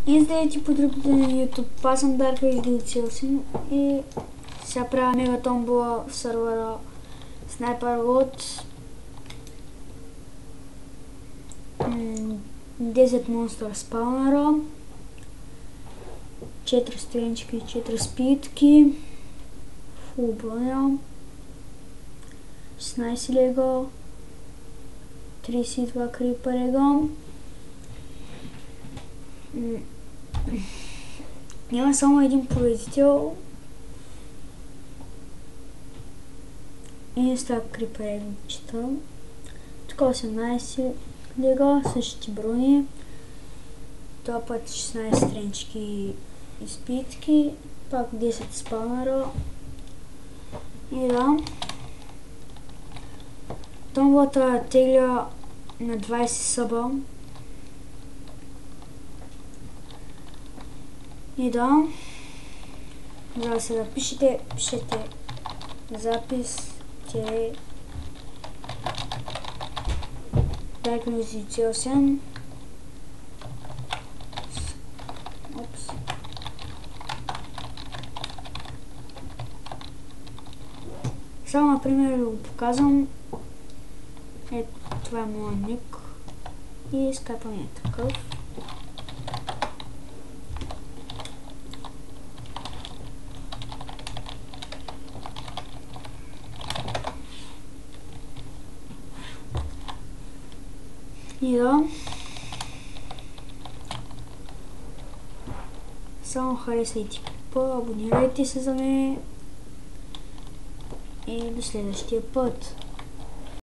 И здравейте по другите на YouTube, аз съм Dark998 и сега правя мегатомбола в сервера Sniper Loot. 10 монстър спаунера, 4 странички, 4 спитки, фул броня, 16 лего, 32 крипарега. Няма само един производител и стак крипарега. Тук 18 лега, същите брони. Това път 16 странички и спитки, пак 10 спаунера. И да. Томбата тегля на 20 съба. И да. За да се запишете, пишете запис Dark998. Само например го показвам. Това е моят ник и скайпът ми е такъв. И да. Само харесайте клипа, абонирайте се за мен и до следващия път.